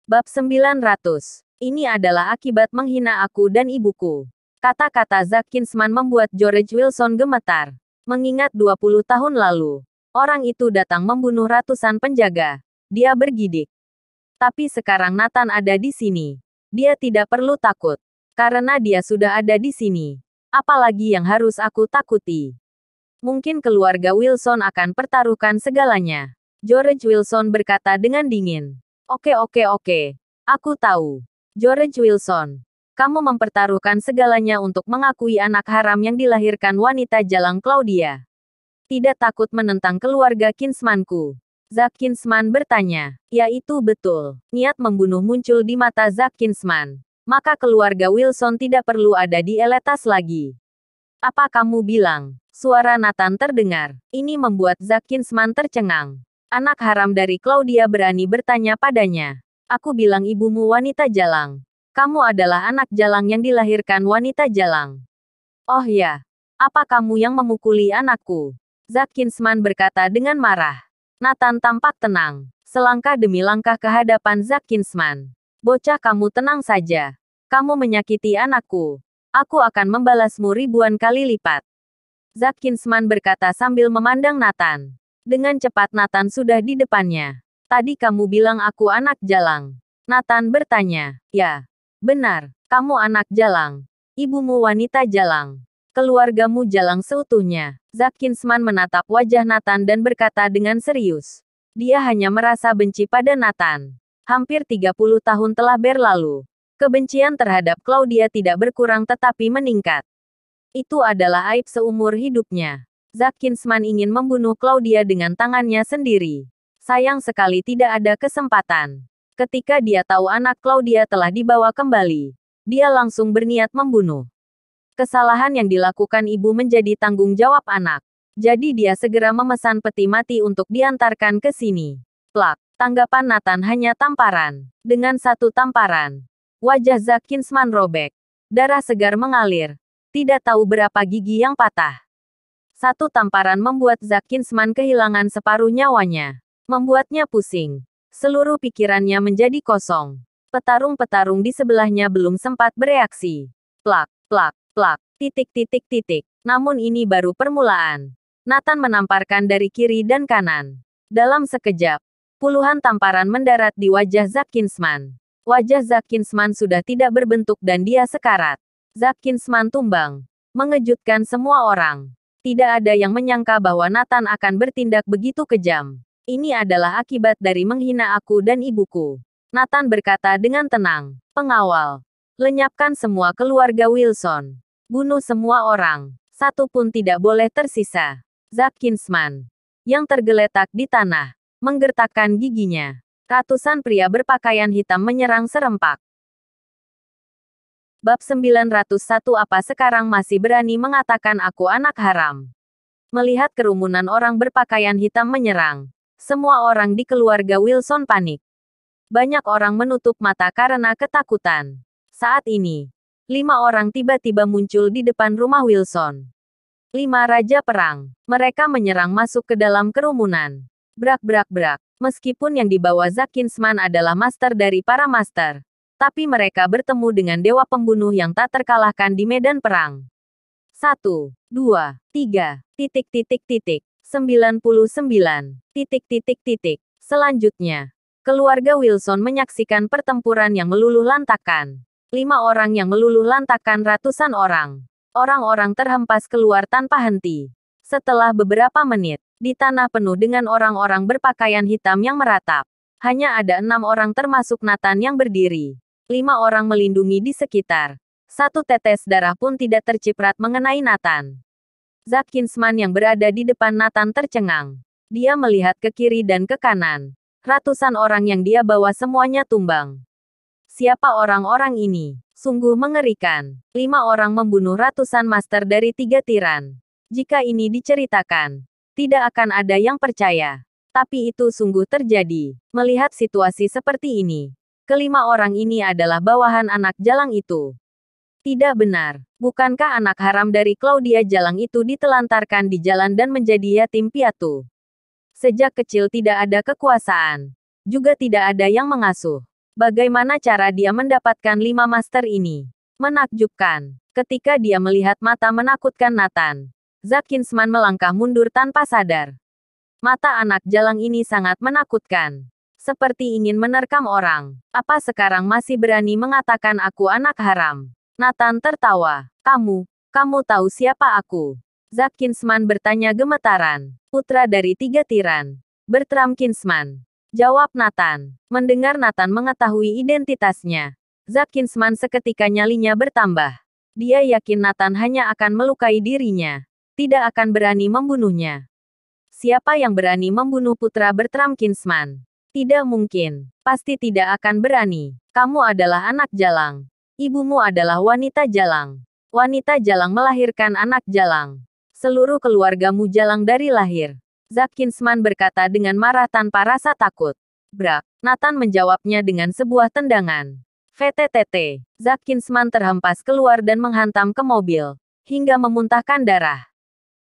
Bab 900. Ini adalah akibat menghina aku dan ibuku. Kata-kata Zack Kinsman membuat George Wilson gemetar. Mengingat 20 tahun lalu, orang itu datang membunuh ratusan penjaga. Dia bergidik. Tapi sekarang Nathan ada di sini. Dia tidak perlu takut. Karena dia sudah ada di sini. Apalagi yang harus aku takuti? Mungkin keluarga Wilson akan pertaruhkan segalanya. George Wilson berkata dengan dingin. Oke. Aku tahu. George Wilson. Kamu mempertaruhkan segalanya untuk mengakui anak haram yang dilahirkan wanita jalang Claudia. Tidak takut menentang keluarga Kinsmanku. Zack Kinsman bertanya. Ya itu betul. Niat membunuh muncul di mata Zack Kinsman. Maka keluarga Wilson tidak perlu ada di Eletas lagi. Apa kamu bilang? Suara Nathan terdengar. Ini membuat Zack Kinsman tercengang. Anak haram dari Claudia berani bertanya padanya. Aku bilang ibumu wanita jalang. Kamu adalah anak jalang yang dilahirkan wanita jalang. Oh ya. Apa kamu yang memukuli anakku? Zack Kinsman berkata dengan marah. Nathan tampak tenang. Selangkah demi langkah ke hadapan Zack Kinsman. Bocah kamu tenang saja. Kamu menyakiti anakku. Aku akan membalasmu ribuan kali lipat. Zack Kinsman berkata sambil memandang Nathan. Dengan cepat Nathan sudah di depannya. Tadi kamu bilang aku anak jalang. Nathan bertanya. Ya. Benar. Kamu anak jalang. Ibumu wanita jalang. Keluargamu jalang seutuhnya. Zack Kinsman menatap wajah Nathan dan berkata dengan serius. Dia hanya merasa benci pada Nathan. Hampir 30 tahun telah berlalu. Kebencian terhadap Claudia tidak berkurang tetapi meningkat. Itu adalah aib seumur hidupnya. Zack Kinsman ingin membunuh Claudia dengan tangannya sendiri. Sayang sekali tidak ada kesempatan. Ketika dia tahu anak Claudia telah dibawa kembali, dia langsung berniat membunuh. Kesalahan yang dilakukan ibu menjadi tanggung jawab anak. Jadi dia segera memesan peti mati untuk diantarkan ke sini. Plak. Tanggapan Nathan hanya tamparan. Dengan satu tamparan, wajah Zack Kinsman robek. Darah segar mengalir. Tidak tahu berapa gigi yang patah. Satu tamparan membuat Zack Kinsman kehilangan separuh nyawanya. Membuatnya pusing. Seluruh pikirannya menjadi kosong. Petarung-petarung di sebelahnya belum sempat bereaksi. Plak. Namun ini baru permulaan. Nathan menamparkan dari kiri dan kanan. Dalam sekejap, puluhan tamparan mendarat di wajah Zack Kinsman. Wajah Zack Kinsman sudah tidak berbentuk dan dia sekarat. Zack Kinsman tumbang. Mengejutkan semua orang. Tidak ada yang menyangka bahwa Nathan akan bertindak begitu kejam. Ini adalah akibat dari menghina aku dan ibuku. Nathan berkata dengan tenang. Pengawal. Lenyapkan semua keluarga Wilson. Bunuh semua orang. Satu pun tidak boleh tersisa. Zack Kinsman. Yang tergeletak di tanah. Menggertakkan giginya. Ratusan pria berpakaian hitam menyerang serempak. Bab 901. Apa sekarang masih berani mengatakan aku anak haram? Melihat kerumunan orang berpakaian hitam menyerang, semua orang di keluarga Wilson panik. Banyak orang menutup mata karena ketakutan. Saat ini, 5 orang tiba-tiba muncul di depan rumah Wilson. 5 raja perang. Mereka menyerang masuk ke dalam kerumunan. Brak. Meskipun yang dibawa Zack Kinsman adalah master dari para master, tapi mereka bertemu dengan dewa pembunuh yang tak terkalahkan di medan perang. 1, 2, 3, 99, Selanjutnya, keluarga Wilson menyaksikan pertempuran yang meluluh lantakkan. 5 orang yang meluluh lantakkan ratusan orang. Orang-orang terhempas keluar tanpa henti. Setelah beberapa menit, di tanah penuh dengan orang-orang berpakaian hitam yang meratap. Hanya ada 6 orang termasuk Nathan yang berdiri. 5 orang melindungi di sekitar. Satu tetes darah pun tidak terciprat mengenai Nathan. Zack Kinsman yang berada di depan Nathan tercengang. Dia melihat ke kiri dan ke kanan. Ratusan orang yang dia bawa semuanya tumbang. Siapa orang-orang ini? Sungguh mengerikan. 5 orang membunuh ratusan master dari 3 tiran. Jika ini diceritakan, tidak akan ada yang percaya. Tapi itu sungguh terjadi. Melihat situasi seperti ini, kelima orang ini adalah bawahan anak jalang itu. Tidak benar. Bukankah anak haram dari Claudia jalang itu ditelantarkan di jalan dan menjadi yatim piatu? Sejak kecil tidak ada kekuasaan. Juga tidak ada yang mengasuh. Bagaimana cara dia mendapatkan 5 master ini? Menakjubkan. Ketika dia melihat mata menakutkan Nathan, Zack Kinsman melangkah mundur tanpa sadar. Mata anak jalang ini sangat menakutkan. Seperti ingin menerkam orang. Apa sekarang masih berani mengatakan aku anak haram? Nathan tertawa. Kamu tahu siapa aku? Zack Kinsman bertanya gemetaran. Putra dari 3 tiran. Bertram Kinsman. Jawab Nathan. Mendengar Nathan mengetahui identitasnya, Zack Kinsman seketika nyalinya bertambah. Dia yakin Nathan hanya akan melukai dirinya. Tidak akan berani membunuhnya. Siapa yang berani membunuh putra Bertram Kinsman? Tidak mungkin. Pasti tidak akan berani. Kamu adalah anak jalang. Ibumu adalah wanita jalang. Wanita jalang melahirkan anak jalang. Seluruh keluargamu jalang dari lahir. Zack Kinsman berkata dengan marah tanpa rasa takut. Brak. Nathan menjawabnya dengan sebuah tendangan. VTTT. Zack Kinsman terhempas keluar dan menghantam ke mobil, hingga memuntahkan darah.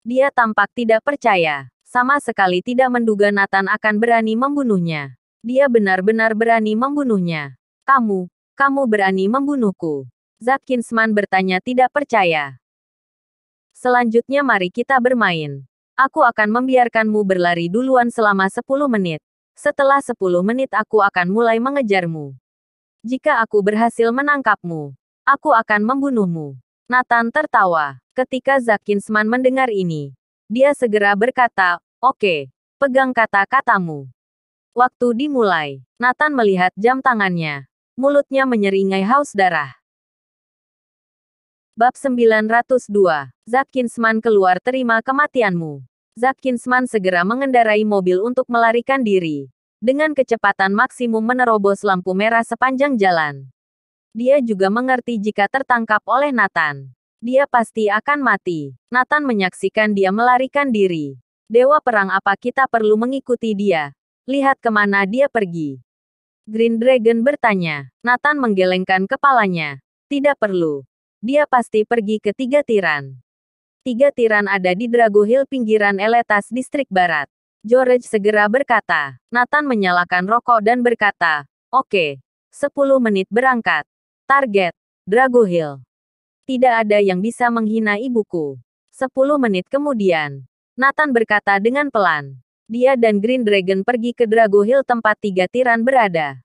Dia tampak tidak percaya. Sama sekali tidak menduga Nathan akan berani membunuhnya. Dia benar-benar berani membunuhnya. Kamu berani membunuhku? Zack Kinsman bertanya tidak percaya. Selanjutnya mari kita bermain. Aku akan membiarkanmu berlari duluan selama 10 menit. Setelah 10 menit aku akan mulai mengejarmu. Jika aku berhasil menangkapmu, aku akan membunuhmu. Nathan tertawa. Ketika Zack Kinsman mendengar ini, dia segera berkata, oke, pegang kata-katamu. Waktu dimulai. Nathan melihat jam tangannya. Mulutnya menyeringai haus darah. Bab 902. Zack Kinsman keluar terima kematianmu. Zack Kinsman segera mengendarai mobil untuk melarikan diri. Dengan kecepatan maksimum menerobos lampu merah sepanjang jalan. Dia juga mengerti jika tertangkap oleh Nathan, dia pasti akan mati. Nathan menyaksikan dia melarikan diri. Dewa perang, apa kita perlu mengikuti dia? Lihat kemana dia pergi. Green Dragon bertanya. Nathan menggelengkan kepalanya. Tidak perlu. Dia pasti pergi ke 3 tiran. 3 tiran ada di Drago Hill pinggiran Eletas distrik barat. George segera berkata. Nathan menyalakan rokok dan berkata, oke, 10 menit berangkat. Target, Drago Hill. Tidak ada yang bisa menghina ibuku. 10 menit kemudian, Nathan berkata dengan pelan. Dia dan Green Dragon pergi ke Drago Hill tempat 3 tiran berada.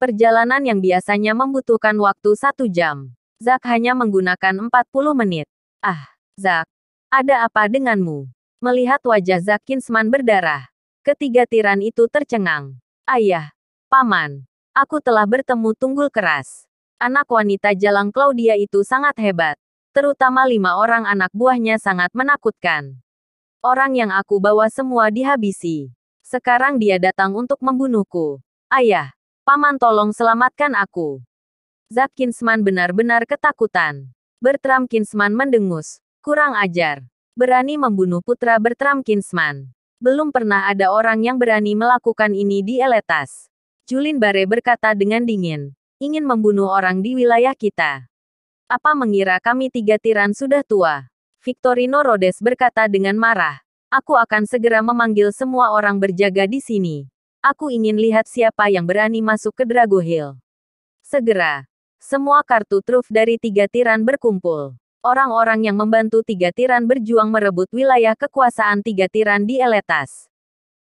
Perjalanan yang biasanya membutuhkan waktu 1 jam. Zack hanya menggunakan 40 menit. Ah, Zack. Ada apa denganmu? Melihat wajah Zack Kinsman berdarah, ketiga tiran itu tercengang. Ayah, Paman, aku telah bertemu Tunggul Keras. Anak wanita jalang Claudia itu sangat hebat. Terutama 5 orang anak buahnya sangat menakutkan. Orang yang aku bawa semua dihabisi. Sekarang dia datang untuk membunuhku. Ayah, Paman tolong selamatkan aku. Zack Kinsman benar-benar ketakutan. Bertram Kinsman mendengus. Kurang ajar. Berani membunuh putra Bertram Kinsman. Belum pernah ada orang yang berani melakukan ini di Eletas. Julin Bare berkata dengan dingin. Ingin membunuh orang di wilayah kita. Apa mengira kami 3 tiran sudah tua? Victorino Rhodes berkata dengan marah. Aku akan segera memanggil semua orang berjaga di sini. Aku ingin lihat siapa yang berani masuk ke Drago Hill. Segera. Semua kartu truf dari 3 tiran berkumpul. Orang-orang yang membantu 3 tiran berjuang merebut wilayah kekuasaan 3 tiran di Eletas.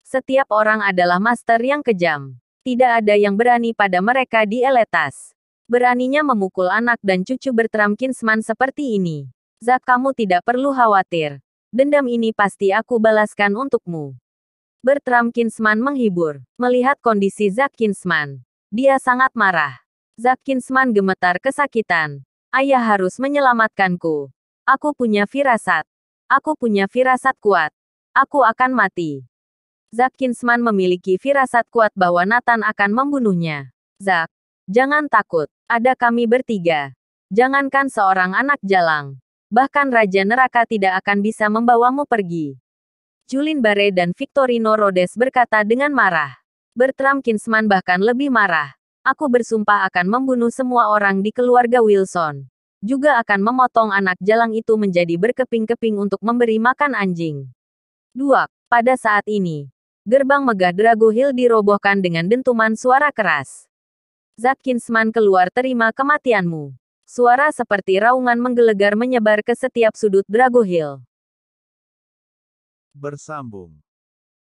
Setiap orang adalah master yang kejam. Tidak ada yang berani pada mereka di Eletas. Beraninya memukul anak dan cucu Bertram Kinsman seperti ini. Zack, kamu tidak perlu khawatir. Dendam ini pasti aku balaskan untukmu. Bertram Kinsman menghibur. Melihat kondisi Zack Kinsman, dia sangat marah. Zack Kinsman gemetar kesakitan. Ayah harus menyelamatkanku. Aku punya firasat. Aku punya firasat kuat. Aku akan mati. Zack Kinsman memiliki firasat kuat bahwa Nathan akan membunuhnya. Zack, jangan takut. Ada kami bertiga. Jangankan seorang anak jalang. Bahkan Raja Neraka tidak akan bisa membawamu pergi. Julin Bare dan Victorino Rhodes berkata dengan marah. Bertram Kinsman bahkan lebih marah. Aku bersumpah akan membunuh semua orang di keluarga Wilson. Juga akan memotong anak jalang itu menjadi berkeping-keping untuk memberi makan anjing. Duak. Pada saat ini, gerbang megah Drago Hill dirobohkan dengan dentuman suara keras. Zack Kinsman keluar, terima kematianmu. Suara seperti raungan menggelegar menyebar ke setiap sudut Drago Hill. Bersambung.